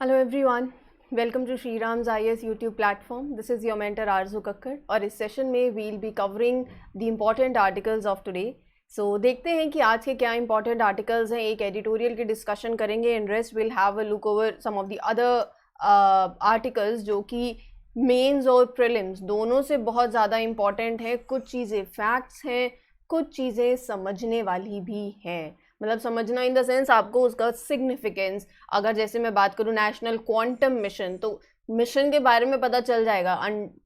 Hello everyone, welcome to Shri Ram's IAS YouTube platform. This is your mentor Aarzoo Kakkar और इस session में will be covering the important articles of today. So देखते हैं कि आज के क्या इंपॉर्टेंट आर्टिकल्स हैं। एक एडिटोरियल की डिस्कशन करेंगे and rest will have a look over some of the other articles जो कि मेंस और प्रीलिम्स दोनों से बहुत ज़्यादा इम्पॉर्टेंट हैं। कुछ चीज़ें फैक्ट्स हैं, कुछ चीज़ें समझने वाली भी हैं। मतलब समझना इन द सेंस आपको उसका सिग्निफिकेंस, अगर जैसे मैं बात करूँ नेशनल क्वांटम मिशन, तो मिशन के बारे में पता चल जाएगा,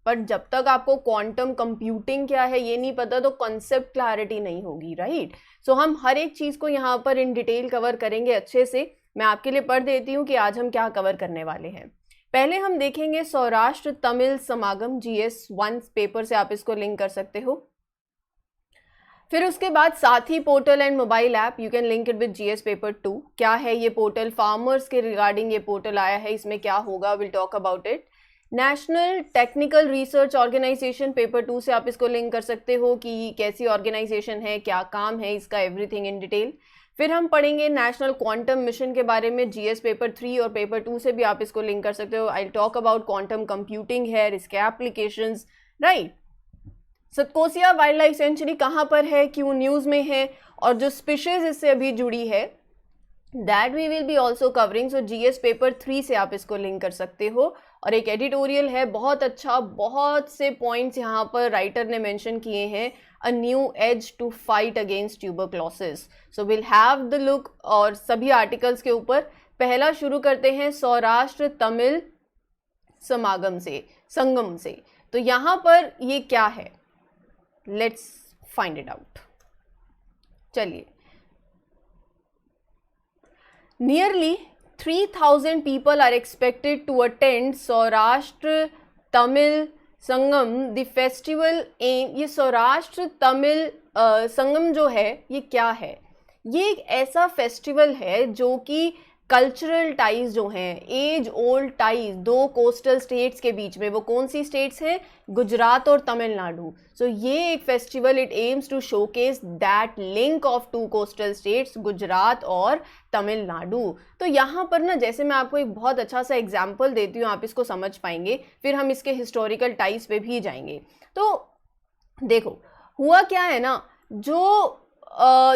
बट जब तक आपको क्वांटम कंप्यूटिंग क्या है ये नहीं पता तो कॉन्सेप्ट क्लैरिटी नहीं होगी, राइट। सो हम हर एक चीज़ को यहाँ पर इन डिटेल कवर करेंगे अच्छे से। मैं आपके लिए पढ़ देती हूँ कि आज हम क्या कवर करने वाले हैं। पहले हम देखेंगे सौराष्ट्र तमिल समागम, GS1 पेपर से आप इसको लिंक कर सकते हो। फिर उसके बाद Sathi portal and mobile app, you can link it with GS paper 2। क्या है ये पोर्टल, फार्मर्स के रिगार्डिंग ये पोर्टल आया है, इसमें क्या होगा, will talk about it. National technical research organisation paper 2 से आप इसको लिंक कर सकते हो कि कैसी ऑर्गेनाइजेशन है, क्या काम है इसका, एवरीथिंग इन डिटेल। फिर हम पढ़ेंगे नेशनल क्वांटम मिशन के बारे में, GS पेपर 3 और पेपर 2 से भी आप इसको लिंक कर सकते हो। I talk about quantum computing है, इसके applications, right. Satkosia wildlife century कहाँ पर है, क्यों न्यूज़ में है, और जो स्पीशीज इससे अभी जुड़ी है that we will be also covering. So GS paper 3 से आप इसको लिंक कर सकते हो। और एक एडिटोरियल है बहुत अच्छा, बहुत से पॉइंट्स यहाँ पर राइटर ने मेंशन किए हैं, a new age to fight against tuberculosis. So will have the look और सभी आर्टिकल्स के ऊपर। पहला शुरू करते हैं सौराष्ट्र तमिल समागम से, संगम से। तो यहाँ पर ये क्या है, लेट्स फाइंड इट आउट। चलिए, nearly 3000 people are expected to attend Saurashtra Tamil Sangam the festival aim. ये सौराष्ट्र तमिल संगम जो है ये क्या है, ये एक ऐसा फेस्टिवल है जो कि कल्चरल टाइज जो हैं, एज ओल्ड टाइज दो कोस्टल स्टेट्स के बीच में, वो कौन सी स्टेट्स हैं, गुजरात और तमिलनाडु। सो ये एक festival, it aims to showcase that link of two coastal states, Gujarat और तमिलनाडु। तो यहाँ पर ना, जैसे मैं आपको एक बहुत अच्छा सा एग्जाम्पल देती हूँ, आप इसको समझ पाएंगे, फिर हम इसके हिस्टोरिकल टाइज पे भी जाएंगे। तो देखो हुआ क्या है ना, जो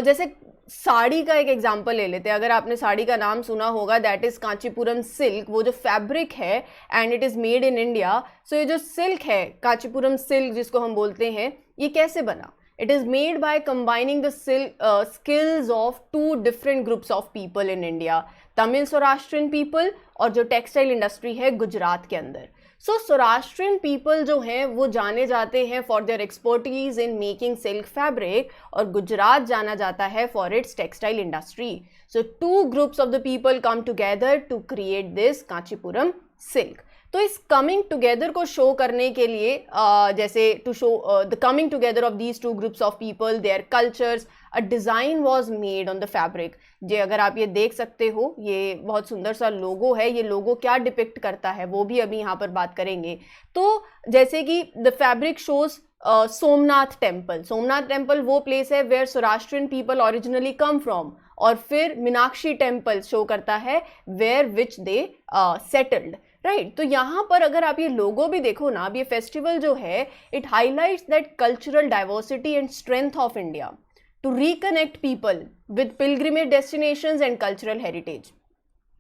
जैसे साड़ी का एक एग्जाम्पल ले लेते हैं। अगर आपने साड़ी का नाम सुना होगा, दैट इज कांचीपुरम सिल्क, वो जो फैब्रिक है and it is made in India. So ये जो सिल्क है, कांचीपुरम सिल्क जिसको हम बोलते हैं, ये कैसे बना, it is made by combining the skills of two different groups of people in India, Tamil Saurashtrian people और जो टेक्सटाइल इंडस्ट्री है गुजरात के अंदर। सो सौराष्ट्रियन पीपल जो हैं वो जाने जाते हैं for their expertise in making silk fabric, और गुजरात जाना जाता है for its textile industry. So two groups of the people come together to create this Kanchipuram silk. तो इस कमिंग टुगेदर को शो करने के लिए, जैसे to show the coming together of these two groups of people, their cultures, a design was made on the fabric. जे अगर आप ये देख सकते हो, ये बहुत सुंदर सा लोगो है, ये लोगो क्या डिपिक्ट करता है वो भी अभी यहाँ पर बात करेंगे। तो जैसे कि the fabric shows Somnath temple, Somnath temple वो प्लेस है where Saurashtrian people originally come from, और फिर मीनाक्षी टेम्पल शो करता है where which they settled, right. तो यहाँ पर अगर आप ये लोगो भी देखो ना, अब ये फेस्टिवल जो है it highlights that cultural diversity and strength of India to reconnect people with pilgrimage destinations and cultural heritage,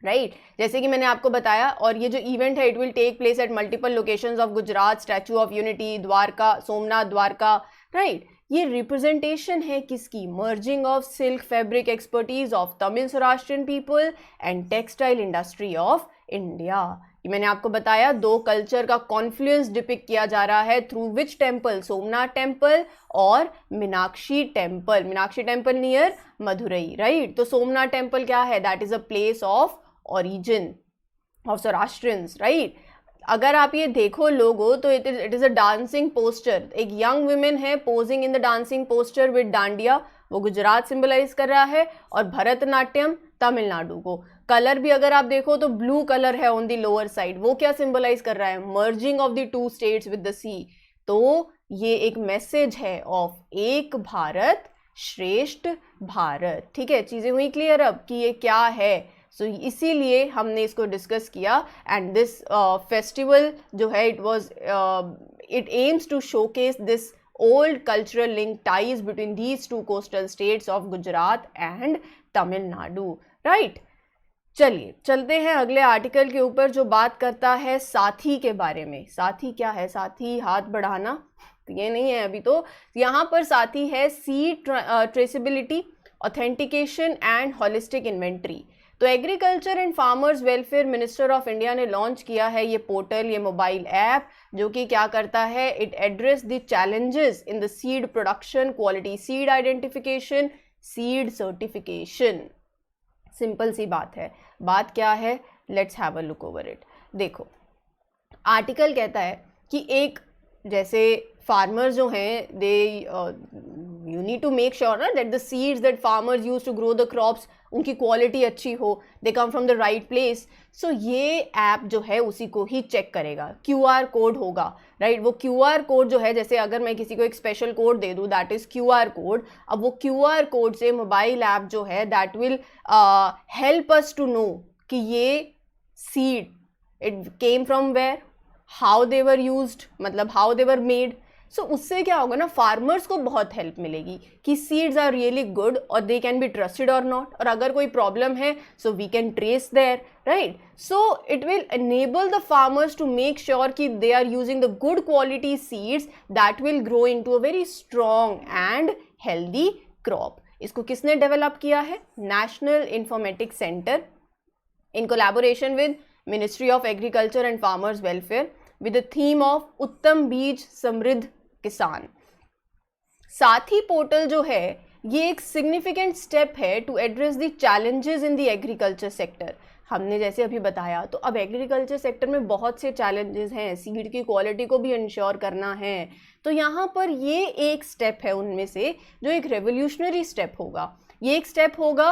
right. जैसे कि मैंने आपको बताया, और ये जो इवेंट है it will take place at multiple locations of Gujarat, statue of unity, Dwarka, Somnath Dwarka, right. ये रिप्रेजेंटेशन है किसकी, merging of silk fabric expertise of Tamil Saurashtrian people and textile industry of India. ये मैंने आपको बताया, दो कल्चर का कॉन्फ्लुएंस डिपिक्ट किया जा रहा है through which temple, Somnath temple और Meenakshi temple, Meenakshi temple near Madurai, right. तो सोमनाथ टेम्पल क्या है, that is a place of origin of Saurashtrians, right. अगर आप ये देखो लोगो तो it is a dancing poster, एक यंग वुमेन है posing in the dancing poster with dandiya, वो गुजरात सिंबलाइज कर रहा है, और भरतनाट्यम तमिलनाडु को। कलर भी अगर आप देखो तो ब्लू कलर है ऑन द लोअर साइड, वो क्या सिंबलाइज कर रहा है, merging of the two states with the sea. तो ये एक मैसेज है ऑफ एक भारत श्रेष्ठ भारत, ठीक है। चीजें हुई क्लियर अब कि ये क्या है, सो इसीलिए हमने इसको डिस्कस किया. एंड दिस फेस्टिवल जो है it aims to showcase this old cultural link ties between these two coastal states of Gujarat and Tamil Nadu. Right? चलिए चलते हैं अगले आर्टिकल के ऊपर जो बात करता है साथी के बारे में. साथी क्या है? साथी हाथ बढ़ाना, ये नहीं है अभी. तो यहाँ पर साथी है seed traceability, authentication and holistic inventory. तो agriculture and farmers welfare minister of India ने लॉन्च किया है ये पोर्टल, ये मोबाइल ऐप, जो कि क्या करता है, it address the challenges in the seed production, quality seed identification, seed certification. Simple सी बात है. बात क्या है? Let's have a look over it. देखो, आर्टिकल कहता है कि एक जैसे फार्मर्स जो हैं they you need to make sure ना that the seeds that farmers use to grow the crops, उनकी क्वालिटी अच्छी हो, they come from the right place. So ये ऐप जो है उसी को ही चेक करेगा. QR कोड होगा, राइट? वो QR कोड जो है, जैसे अगर मैं किसी को एक स्पेशल कोड दे दूँ, दैट इज QR कोड. अब वो QR कोड से मोबाइल ऐप जो है that will help us to know कि ये seed it came from where, how they were used, मतलब how they were made. So उससे क्या होगा ना, फार्मर्स को बहुत हेल्प मिलेगी कि सीड्स आर रियली गुड और दे कैन बी ट्रस्टेड और नॉट. और अगर कोई प्रॉब्लम है so we can trace there, right? So it will enable the farmers to make sure कि they are using the good quality seeds that will grow into a very strong and healthy crop. इसको किसने develop किया है? National informatics centre in collaboration with ministry of agriculture and farmers welfare with the theme of उत्तम बीज समृद्ध किसान. साथी portal जो है ये एक सिग्निफिकेंट स्टेप है to address the challenges in the agriculture sector. हमने जैसे अभी बताया, तो अब एग्रीकल्चर सेक्टर में बहुत से चैलेंजेस हैं, सीड की क्वालिटी को भी इंश्योर करना है. तो यहाँ पर ये एक स्टेप है उनमें से जो एक रेवोल्यूशनरी स्टेप होगा. ये एक स्टेप होगा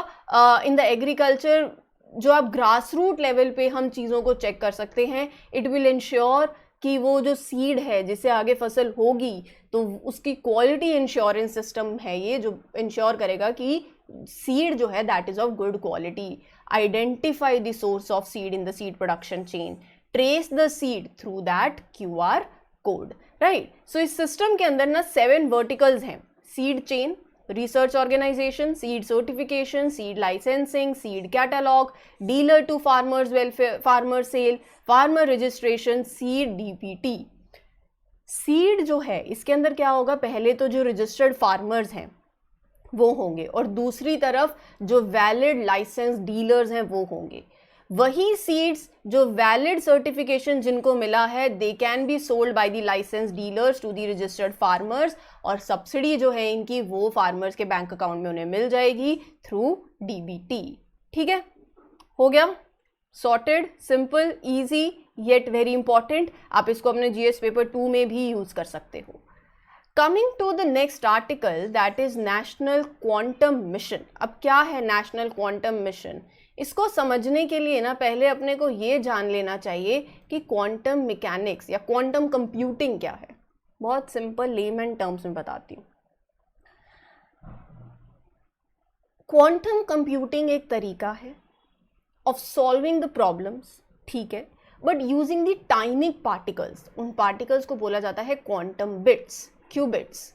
इन द एग्रीकल्चर जो आप ग्रास रूट लेवल पे हम चीज़ों को चेक कर सकते हैं. इट विल इंश्योर कि वो जो सीड है जिससे आगे फसल होगी तो उसकी क्वालिटी इंश्योरेंस सिस्टम है ये जो इंश्योर करेगा कि सीड जो है that is of good quality. Identify the source of seed in the seed production chain, trace the seed through that QR code, right? So इस सिस्टम के अंदर ना 7 वर्टिकल्स हैं. Seed chain, research organization, seed certification, seed licensing, seed catalog, dealer to farmers welfare, farmer sale, farmer registration, seed DPT. Seed जो है इसके अंदर क्या होगा, पहले तो जो रजिस्टर्ड फार्मर्स हैं वो होंगे और दूसरी तरफ जो वैलिड लाइसेंस डीलर्स हैं वो होंगे. वही सीड्स जो वैलिड सर्टिफिकेशन जिनको मिला है they can be sold by the licence dealers to the registered farmers, और सब्सिडी जो है इनकी वो फार्मर्स के बैंक अकाउंट में उन्हें मिल जाएगी थ्रू DBT. ठीक है, हो गया, sorted, simple, easy yet very important. आप इसको अपने GS पेपर 2 में भी यूज कर सकते हो. Coming to the next article that is national quantum mission. अब क्या है नेशनल क्वांटम मिशन? इसको समझने के लिए ना पहले अपने को ये जान लेना चाहिए कि क्वांटम मैकेनिक्स या क्वांटम कंप्यूटिंग क्या है. बहुत सिंपल लेमैन टर्म्स में बताती हूँ. क्वांटम कंप्यूटिंग एक तरीका है ऑफ सॉल्विंग द प्रॉब्लम्स, ठीक है, but using the tiny particles. उन पार्टिकल्स को बोला जाता है क्वांटम बिट्स, क्यूबिट्स.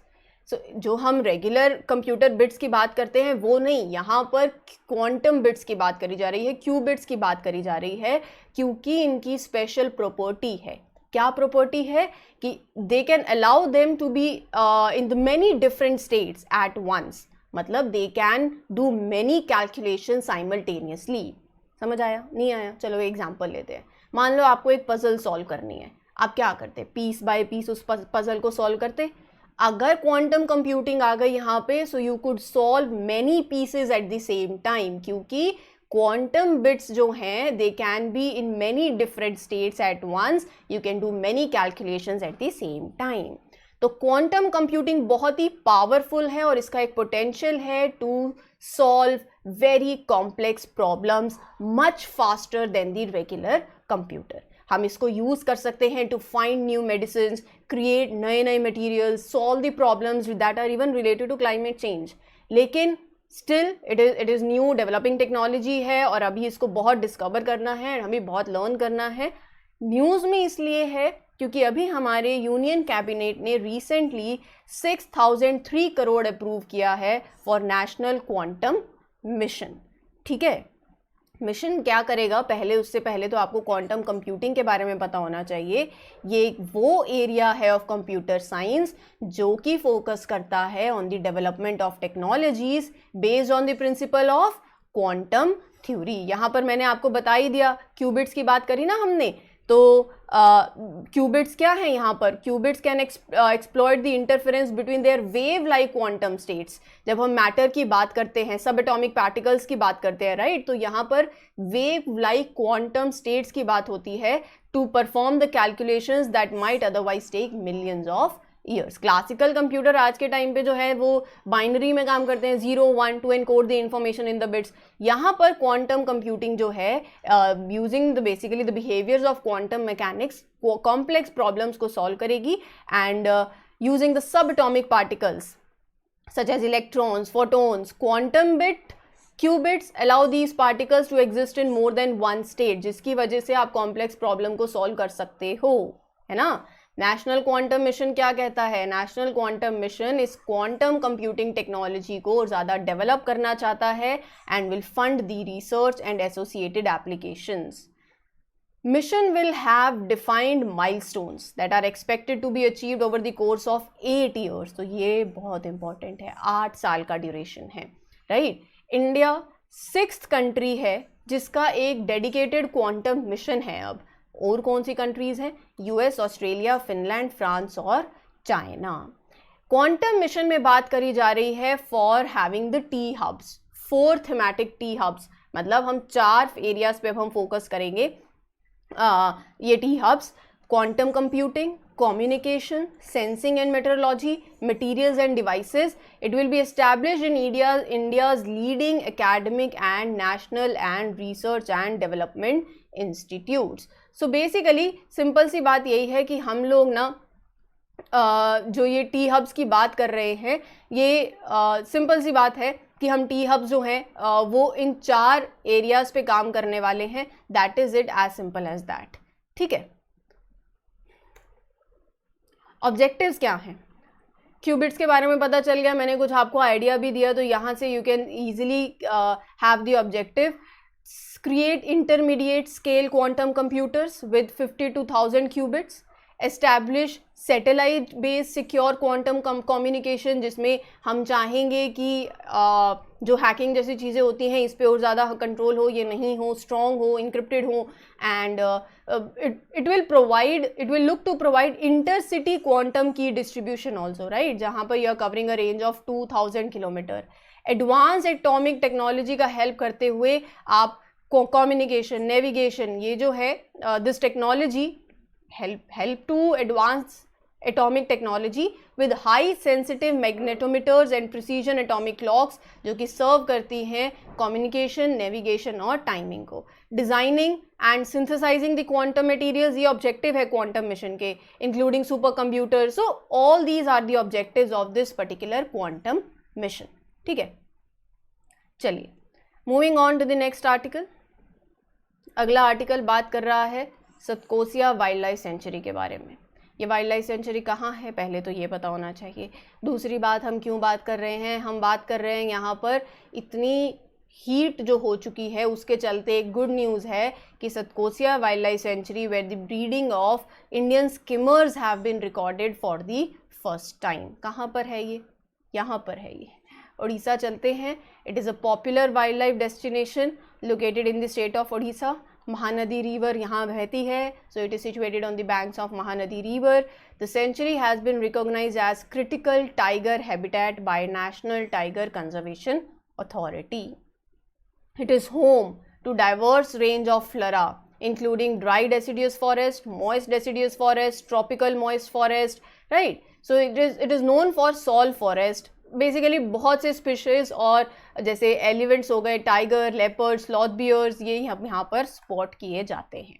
सो जो हम रेगुलर कंप्यूटर बिट्स की बात करते हैं वो नहीं, यहाँ पर क्वांटम बिट्स की बात करी जा रही है, क्यूबिट्स की बात करी जा रही है, क्योंकि इनकी स्पेशल प्रॉपर्टी है. क्या प्रॉपर्टी है कि they can allow them to be in the many different states at once. मतलब they can do many calculation simultaneously. समझ आया? नहीं आया? चलो एग्जाम्पल लेते हैं. मान लो आपको एक पजल सॉल्व करनी है, आप क्या करते? पीस बाय पीस उस पजल को सॉल्व करते. अगर क्वांटम कंप्यूटिंग आ गई यहाँ पे, so you could solve many pieces at the same time, क्योंकि क्वांटम बिट्स जो हैं they can be in many different states at once. You can do many calculations at the same time. तो quantum computing बहुत ही powerful है और इसका एक पोटेंशियल है to solve very complex problems much faster than the regular computer. हम इसको यूज कर सकते हैं to find new medicine, create नए नए materials, solve the problems that are even related to climate change. लेकिन still it is new developing technology है और अभी इसको बहुत डिस्कवर करना है, हमें बहुत लर्न करना है। न्यूज़ में इसलिए है क्योंकि अभी हमारे यूनियन कैबिनेट ने रिसेंटली 6003 करोड़ अप्रूव किया है फॉर नेशनल क्वांटम मिशन। ठीक है, मिशन क्या करेगा, उससे पहले तो आपको क्वांटम कंप्यूटिंग के बारे में पता होना चाहिए। ये वो एरिया है ऑफ कंप्यूटर साइंस जो कि फोकस करता है on the development of technologies based on the principle of quantum theory. यहाँ पर मैंने आपको बता ही दिया, क्यूबिट्स की बात करी ना हमने, तो क्यूबिट्स क्या है यहाँ पर, qubits can exploit the interference between their wave like quantum states. जब हम मैटर की बात करते हैं, सब एटॉमिक पार्टिकल्स की बात करते हैं, राइट, तो यहाँ पर वेव लाइक क्वांटम स्टेट्स की बात होती है to perform the calculations that might otherwise take millions of years. Classical computer आज के टाइम पे जो है वो बाइनरी में काम करते हैं, 0 1 to encode the information in the bits. यहाँ पर क्वांटम कंप्यूटिंग जो है using the basically the behaviours of quantum mechanics, complex problems को सॉल्व करेगी and using the subatomic particles such as electrons, photons, quantum bit qubits allow these particles to exist in more than one state, जिसकी वजह से आप complex problem को solve कर सकते हो, है ना। नेशनल क्वांटम मिशन क्या कहता है, नेशनल क्वांटम मिशन इस क्वांटम कंप्यूटिंग टेक्नोलॉजी को और ज़्यादा डेवलप करना चाहता है and will fund the research and associated applications. Mission will have defined milestones that are expected to be achieved over the course of 8 years. तो ये बहुत इंपॉर्टेंट है, 8 साल का ड्यूरेशन है, राइट। इंडिया 6th कंट्री है जिसका एक डेडिकेटेड क्वांटम मिशन है अब। और कौन सी कंट्रीज हैं, यूएस, ऑस्ट्रेलिया, फिनलैंड, फ्रांस और चाइना। क्वांटम मिशन में बात करी जा रही है for having the T hubs, 4 thematic T hubs, मतलब हम 4 एरियाज पे अब हम फोकस करेंगे। ये T hubs quantum computing, communication, sensing and meteorology, materials and devices. It will be established in India's leading academic and national and research and development institutes. So basically simple सी बात यही है कि हम लोग ना जो ये टी हब्स की बात कर रहे हैं, ये सिंपल सी बात है कि हम टी हब्स जो हैं वो इन 4 एरियाज पे काम करने वाले हैं। That is it, as simple as that. ठीक है, ऑब्जेक्टिव्स क्या हैं, क्यूबिट्स के बारे में पता चल गया, मैंने कुछ आपको आइडिया भी दिया, तो यहाँ से you can easily have the objective. Create intermediate scale quantum computers with 52,000 qubits, establish satellite based secure quantum communication, जिसमें हम चाहेंगे कि जो हैकिंग जैसी चीज़ें होती हैं इस पे और ज़्यादा कंट्रोल हो, ये नहीं हो, स्ट्रॉन्ग हो, इंक्रिप्टेड हो, and it will look to provide intercity quantum key distribution also, right, जहाँ पर you are covering a range of 2000 kilometre. Advance atomic technology का हेल्प करते हुए आप कम्युनिकेशन, नेविगेशन, ये जो है this technology help to advance atomic technology with high sensitive magnetometers and precision atomic clocks, जो कि सर्व करती हैं communication, navigation और टाइमिंग को। Designing and synthesising the quantum materials, ये ऑब्जेक्टिव है क्वांटम मिशन के, including supercomputer. So all these are the objectives of this particular quantum mission. ठीक है, चलिए moving on to the next article. अगला article बात कर रहा है सतकोसिया वाइल्ड लाइफ सेंचुरी के बारे में। ये वाइल्ड लाइफ सेंचुरी कहाँ है, पहले तो ये पता होना चाहिए। दूसरी बात, हम क्यों बात कर रहे हैं, हम बात कर रहे हैं यहाँ पर इतनी हीट जो हो चुकी है उसके चलते एक गुड न्यूज़ है कि Satkosia wildlife sanctuary where the breeding of Indian skimmers have been recorded for the first time. कहाँ पर है ये, यहाँ पर है ये, उड़ीसा चलते हैं। It is a popular wildlife destination located in the state of Orissa. Mahanadi river यहाँ बहती है, so it is situated on the banks of Mahanadi river. The sanctuary has been recognised as critical tiger habitat by national tiger conservation authority. It is home to diverse range of flora including dry deciduous forest, moist deciduous forest, tropical moist forest, right? So it is known for salt forest. Basically बहुत से species और जैसे elephants हो गए, tiger, leopard, sloth bears, ये यहाँ पर spot किए जाते हैं।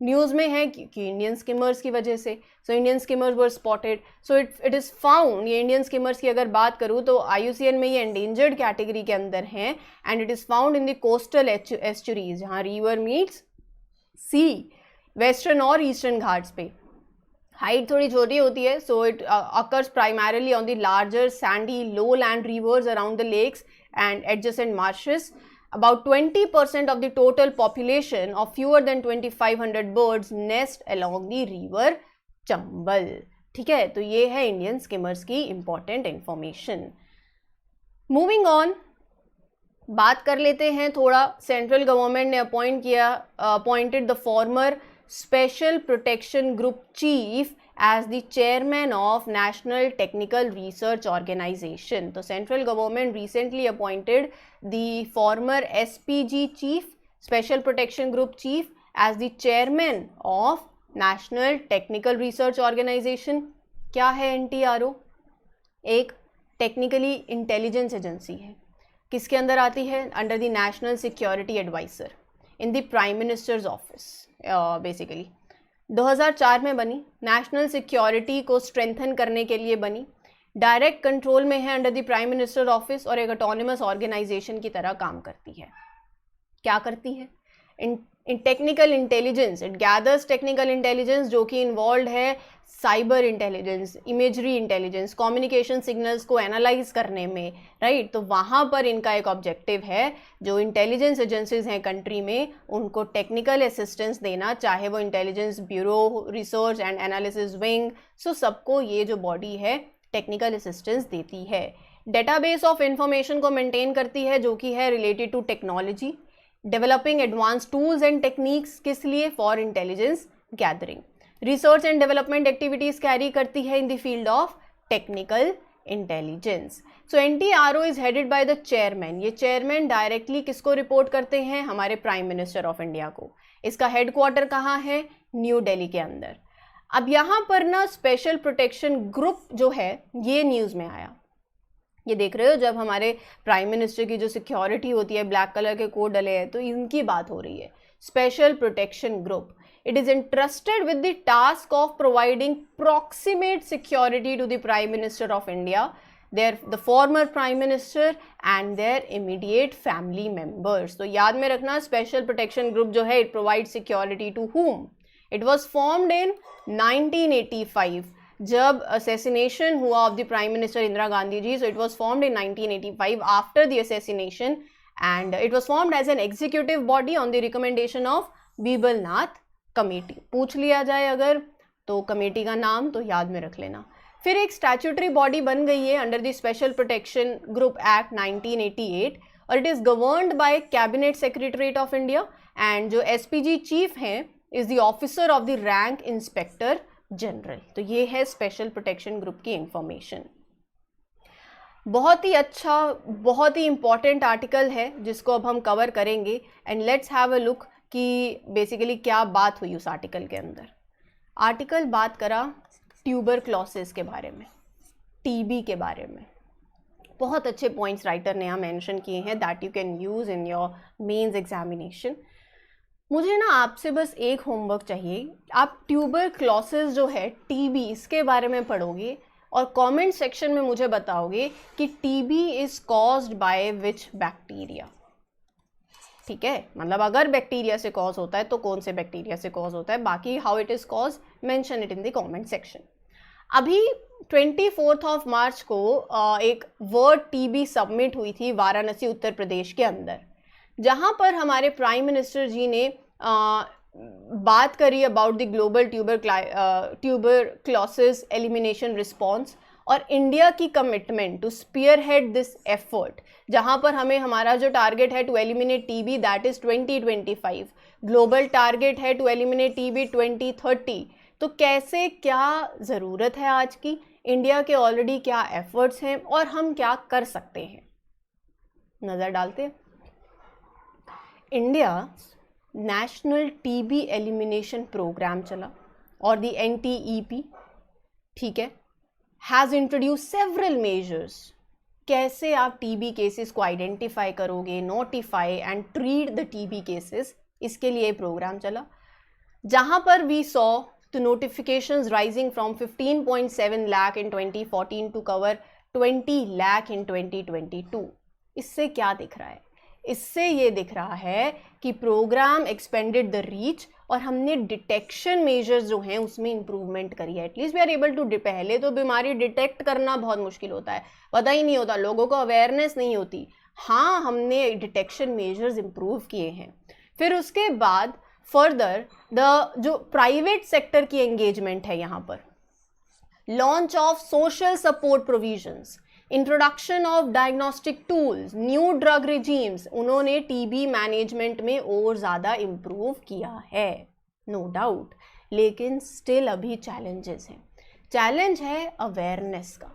न्यूज़ में है कि इंडियन स्किमर्स की वजह से, so Indian skimmers were spotted, so it is found, ये इंडियन स्किमर्स की अगर बात करूँ तो IUCN में ये एंडेंजर्ड कैटेगरी के अंदर हैं, and it is found in the coastal estuaries, जहाँ रिवर मीट्स सी, वेस्टर्न और ईस्टर्न घाट्स पे। हाइट थोड़ी छोटी होती है, so it occurs primarily on the larger sandy low land rivers around the lakes and adjacent marshes. About 20% of the total population of fewer than 2500 birds nest along the river Chambal. ठीक है, तो ये है Indian skimmers की important information. Moving on, बात कर लेते हैं थोड़ा, सेंट्रल गवर्नमेंट ने appointed the former special protection group chief as the chairman of National Technical Research Organization. तो central government recently appointed the former SPG chief, Special Protection Group chief, as the chairman of National Technical Research Organization. क्या है NTRO? एक technically intelligence agency है, किसके अंदर आती है? Under the national security adviser in the prime minister's office. Basically 2004 में बनी, नेशनल सिक्योरिटी को स्ट्रेंथन करने के लिए बनी, डायरेक्ट कंट्रोल में है under the prime minister office, और एक ऑटोनमस ऑर्गेनाइजेशन की तरह काम करती है। क्या करती है? इन technical intelligence, it gathers technical intelligence जो कि इन्वॉल्व है cyber intelligence, imagery intelligence, communication signals को एनालाइज करने में, राइट। तो वहाँ पर इनका एक ऑब्जेक्टिव है, जो इंटेलिजेंस एजेंसीज हैं कंट्री में, उनको टेक्निकल असिस्टेंस देना, चाहे वो intelligence bureau, research and analysis wing, so सबको ये जो बॉडी है टेक्निकल असिस्टेंस देती है। डेटाबेस ऑफ इंफॉर्मेशन को मेंटेन करती है जो कि है related to technology, developing advance tools and techniques, किस लिए? For intelligence gathering. Research and development activities carry करती है in the field of technical intelligence. So NTRO is headed by the chairman. ये चेयरमैन डायरेक्टली किसको report करते हैं? हमारे prime minister of India को। इसका हेडक्वार्टर कहाँ है? न्यू दिल्ली के अंदर। अब यहाँ पर ना स्पेशल प्रोटेक्शन ग्रुप जो है, ये न्यूज़ में आया, ये देख रहे हो, जब हमारे प्राइम मिनिस्टर की जो सिक्योरिटी होती है, ब्लैक कलर के कोड डले हैं, तो इनकी बात हो रही है। Special protection group, it is entrusted with the task of providing proximate security to the Prime Minister of India, the former Prime Minister and their immediate family members. तो याद में रखना, स्पेशल प्रोटेक्शन ग्रुप जो है, it provides security to whom? It was formed in 1985, जब assassination हुआ of the Prime Minister Indira Gandhi ji. So it was formed in 1985 after the assassination, and it was formed as an executive body on the recommendation of Birbal Nath committee. पूछ लिया जाए अगर, तो committee का नाम तो याद में रख लेना। फिर एक स्टैट्यूटरी बॉडी बन गई है under the special protection group act 1988, और it is governed bye cabinet secretariat of India, and जो SPG चीफ हैं is the officer of the rank inspector general. तो ये है स्पेशल प्रोटेक्शन ग्रुप की इंफॉर्मेशन। बहुत ही अच्छा, बहुत ही इंपॉर्टेंट आर्टिकल है जिसको अब हम कवर करेंगे, and let's have a look कि बेसिकली क्या बात हुई उस आर्टिकल के अंदर। आर्टिकल बात करा ट्यूबरक्लोसिस के बारे में, TB के बारे में। बहुत अच्छे पॉइंट्स राइटर ने यहाँ मेंशन किए हैं that you can use in your mains examination. मुझे ना आपसे बस एक होमवर्क चाहिए, आप ट्यूबरक्लोसिस जो है TB, इसके बारे में पढ़ोगे और कमेंट सेक्शन में मुझे बताओगे कि TB is caused by which bacteria. ठीक है, मतलब अगर बैक्टीरिया से कॉज होता है तो कौन से बैक्टीरिया से कॉज होता है, बाकी how it is cause mention it in the comment section. अभी 24 मार्च को एक वर्ल्ड TB समिट हुई थी वाराणसी उत्तर प्रदेश के अंदर, जहां पर हमारे प्राइम मिनिस्टर जी ने बात करी about the global tuberculosis elimination response और इंडिया की commitment to spearhead this effort, जहाँ पर हमें हमारा जो टारगेट है to eliminate TB that is 2025, global target है टू एलिमिनेट TB 2030। तो कैसे, क्या ज़रूरत है आज की, इंडिया के ऑलरेडी क्या एफर्ट्स हैं और हम क्या कर सकते हैं, नज़र डालते हैं। India national TB elimination programme चला और दी NTEP, ठीक है, हैज़ इंट्रोड्यूस सेवरल मेजर्स। कैसे आप TB केसेस को आइडेंटिफाई करोगे, notify and treat the TB cases, इसके लिए प्रोग्राम चला। जहां पर we saw the notifications rising from 15.7 lakh in 2014 to cover 20 lakh in 2022। इससे क्या दिख रहा है? इससे ये दिख रहा है कि प्रोग्राम एक्सपेंडेड द रीच और हमने डिटेक्शन मेजर्स जो हैं उसमें इंप्रूवमेंट करी है। At least we are able to, पहले तो बीमारी डिटेक्ट करना बहुत मुश्किल होता है, पता ही नहीं होता, लोगों को अवेयरनेस नहीं होती। हाँ, हमने डिटेक्शन मेजर्स इंप्रूव किए हैं। फिर उसके बाद फर्दर जो प्राइवेट सेक्टर की एंगेजमेंट है यहाँ पर, launch of social support provisions, introduction of diagnostic tools, new drug regimes, उन्होंने टीबी मैनेजमेंट में और ज़्यादा इम्प्रूव किया है, नो डाउट। लेकिन स्टिल अभी चैलेंजेस हैं। चैलेंज है अवेयरनेस का,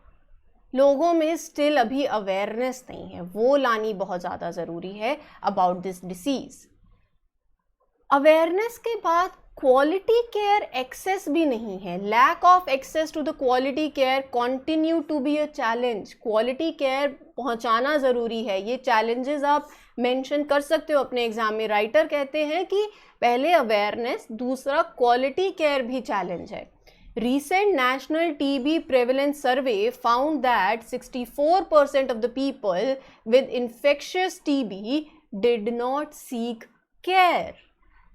लोगों में स्टिल अभी अवेयरनेस नहीं है, वो लानी बहुत ज़्यादा ज़रूरी है अबाउट दिस डिसीज़। अवेयरनेस के बाद क्वालिटी केयर एक्सेस भी नहीं है, lack of access to the quality care continue to be a challenge. Quality care पहुंचाना ज़रूरी है, ये चैलेंजेस आप मेंशन कर सकते हो अपने एग्जाम में। राइटर कहते हैं कि पहले अवेयरनेस, दूसरा क्वालिटी केयर भी चैलेंज है। Recent National TB Prevalence Survey found that 64% of the people with infectious TB did not seek care.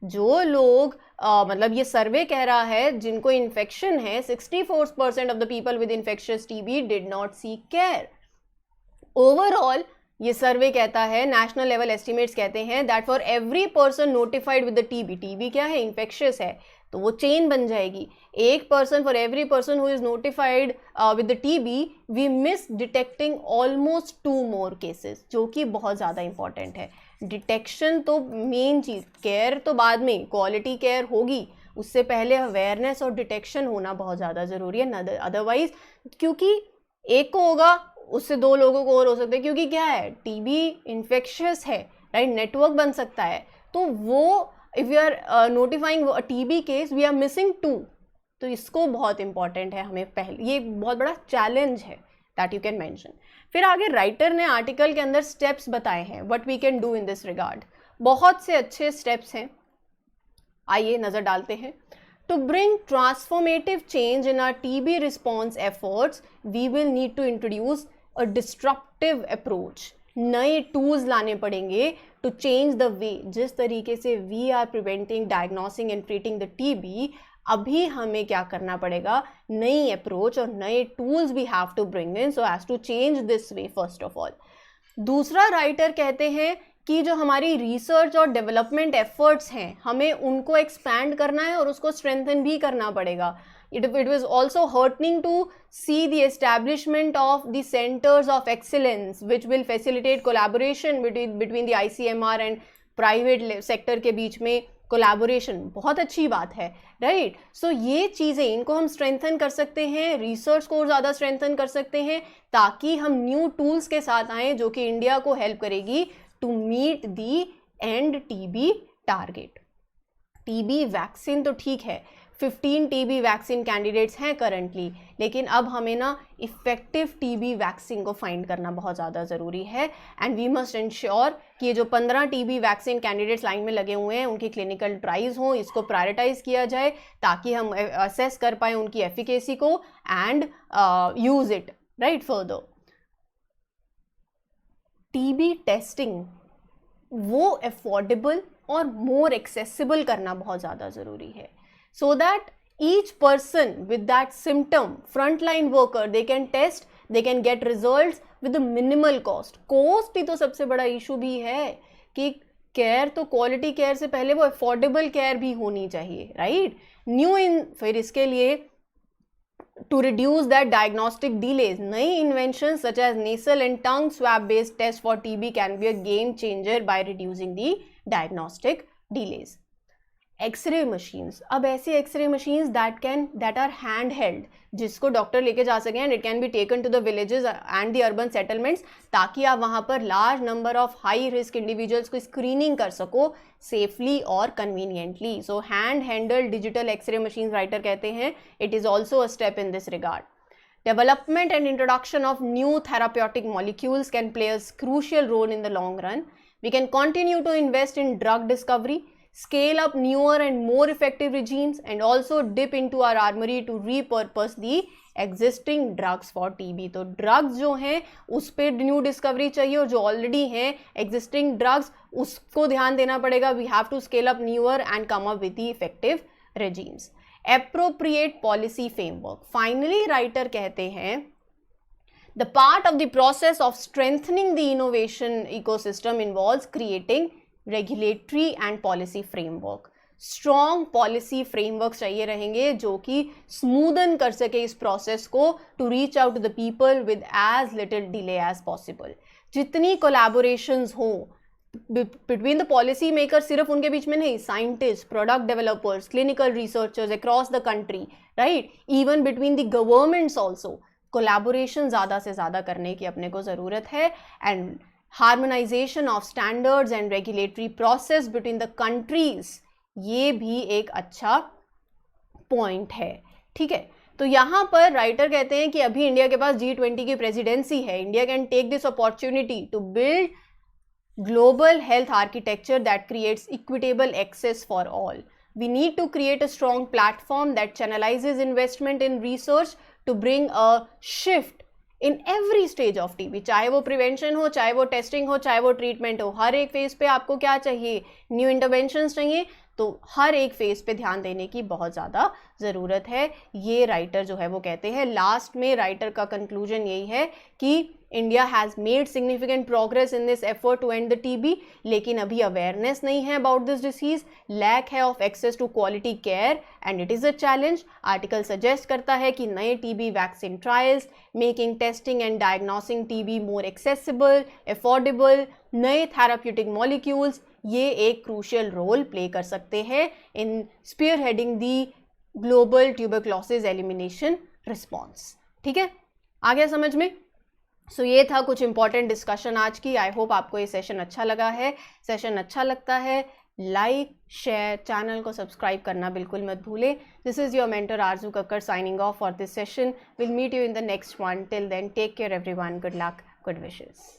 जो लोग मतलब ये सर्वे कह रहा है जिनको इन्फेक्शन है, 64% of the people with infectious TB did not seek care. Overall ये सर्वे कहता है, नेशनल लेवल एस्टिमेट्स कहते हैं that for every person notified with the TB, TB क्या है, इन्फेक्शियस है, तो वो चेन बन जाएगी। एक person, for every person who is notified with the TB, we miss detecting almost 2 more cases, जो कि बहुत ज़्यादा इंपॉर्टेंट है। डिटेक्शन तो मेन चीज़, केयर तो बाद में, क्वालिटी केयर होगी, उससे पहले अवेयरनेस और डिटेक्शन होना बहुत ज़्यादा ज़रूरी है। अदरवाइज, क्योंकि एक को होगा उससे 2 लोगों को और हो सकता है, क्योंकि क्या है, टीबी इन्फेक्शियस है, राइट, नेटवर्क बन सकता है। तो वो if you are notifying a TB case, we are missing 2, तो इसको बहुत इंपॉर्टेंट है हमें पहले, ये बहुत बड़ा चैलेंज है दैट यू कैन मेंशन। फिर आगे राइटर ने आर्टिकल के अंदर स्टेप्स बताए हैं what we can do in this regard. बहुत से अच्छे स्टेप्स हैं, आइए नज़र डालते हैं। To bring transformative change in our TB response efforts, we will need to introduce a disruptive approach. नए टूल्स लाने पड़ेंगे to change the way, जिस तरीके से we are preventing, diagnosing and treating the TB, अभी हमें क्या करना पड़ेगा, नई अप्रोच और नए tools we have to bring in so as to change this way first of all. दूसरा राइटर कहते हैं कि जो हमारी रिसर्च और डेवलपमेंट एफर्ट्स हैं, हमें उनको एक्सपैंड करना है और उसको स्ट्रेंथन भी करना पड़ेगा। It was also heartening to see the establishment of the centers of excellence which will facilitate collaboration between the ICMR and private sector के बीच में कोलैबोरेशन, बहुत अच्छी बात है, राइट। सो ये चीज़ें, इनको हम स्ट्रेंथन कर सकते हैं, रिसर्च को ज़्यादा स्ट्रेंथन कर सकते हैं, ताकि हम न्यू टूल्स के साथ आएँ जो कि इंडिया को हेल्प करेगी to meet the end TB target. TB vaccine तो ठीक है, 15 टीबी वैक्सीन कैंडिडेट्स हैं करंटली, लेकिन अब हमें ना इफ़ेक्टिव टीबी वैक्सीन को फाइंड करना बहुत ज़्यादा ज़रूरी है। एंड वी मस्ट इंश्योर कि ये जो 15 टीबी वैक्सीन कैंडिडेट्स लाइन में लगे हुए हैं उनकी क्लिनिकल ट्रायल्स हों, इसको प्रायोरिटाइज किया जाए ताकि हम असेस कर पाएँ उनकी एफिकेसी को and use it right further. TB testing वो अफोर्डेबल और मोर एक्सेसिबल करना बहुत ज़्यादा ज़रूरी है, so that each person with that symptom, frontline worker, they can test, they can get results with a minimal cost. Cost ही तो सबसे बड़ा इशू भी है कि केयर तो, क्वालिटी केयर से पहले वो अफोर्डेबल केयर भी होनी चाहिए, राइट। फिर इसके लिए to reduce that diagnostic delays, नई inventions such as nasal and tongue swab based test for TB can be a game changer by reducing the diagnostic delays. X-ray machines, अब ऐसी x-ray machines that are hand held, जिसको doctor लेके जा सकें and it can be taken to the villages and the urban settlements, ताकि आप वहाँ पर large number of high risk individuals को स्क्रीनिंग कर सको सेफली और conveniently. So hand handheld digital x-ray machines, writer कहते हैं, it is also a step in this regard. Development and introduction of new therapeutic molecules can play a crucial role in the long run. We can continue to invest in drug discovery, scale up newer and more effective regimes, and also dip into our armory to repurpose the existing drugs for TB. तो drugs जो हैं उस पर new discovery चाहिए, और जो already हैं existing drugs उसको ध्यान देना पड़ेगा. We have to scale up newer and come up with the effective regimes. Appropriate policy framework. Finally writer कहते हैं the part of the process of strengthening the innovation ecosystem involves creating regulatory and policy framework. Strong policy framework चाहिए रहेंगे जो कि smoothen कर सके इस process को to reach out to the people with as little delay as possible. जितनी collaborations हो बिटवीन द पॉलिसी मेकर, सिर्फ उनके बीच में नहीं, scientist, product developers, clinical researchers across the country, right, even between the governments also, collaboration ज़्यादा से ज़्यादा करने की अपने को ज़रूरत है. And harmonization of standards and regulatory process between the countries, ये भी एक अच्छा पॉइंट है. ठीक है, तो यहाँ पर राइटर कहते हैं कि अभी इंडिया के पास G20 की प्रेसिडेंसी है. India can take this opportunity to build global health architecture that creates equitable access for all. We need to create a strong platform that channelizes investment in research to bring a shift in every stage of TB. चाहे वो prevention हो, चाहे वो testing हो, चाहे वो treatment हो, हर एक फेज पे आपको क्या चाहिए, न्यू इंटरवेंशंस चाहिए. तो हर एक फेज पे ध्यान देने की बहुत ज़्यादा ज़रूरत है, ये राइटर जो है वो कहते हैं. लास्ट में राइटर का कंक्लूजन यही है कि India has made significant progress in this effort to end the TB, लेकिन अभी अवेयरनेस नहीं है अबाउट दिस डिसीज, लैक है of access to quality care and it is a challenge. Article suggest करता है कि नए TB vaccine trials, making testing and diagnosing TB more accessible, affordable, नए थेराप्यूटिक मॉलिक्यूल्स, ये एक क्रूशियल रोल प्ले कर सकते हैं in spearheading the global tuberculosis elimination response. ठीक है, आ गया समझ में? सो ये था कुछ इंपॉर्टेंट डिस्कशन आज की. आई होप आपको ये सेशन अच्छा लगा है. सेशन अच्छा लगता है लाइक, शेयर, चैनल को सब्सक्राइब करना बिल्कुल मत भूलें. This is your mentor Aarzoo Kakkar signing off for this session. Will meet you in the next one. Till then take care everyone. Good luck, good wishes.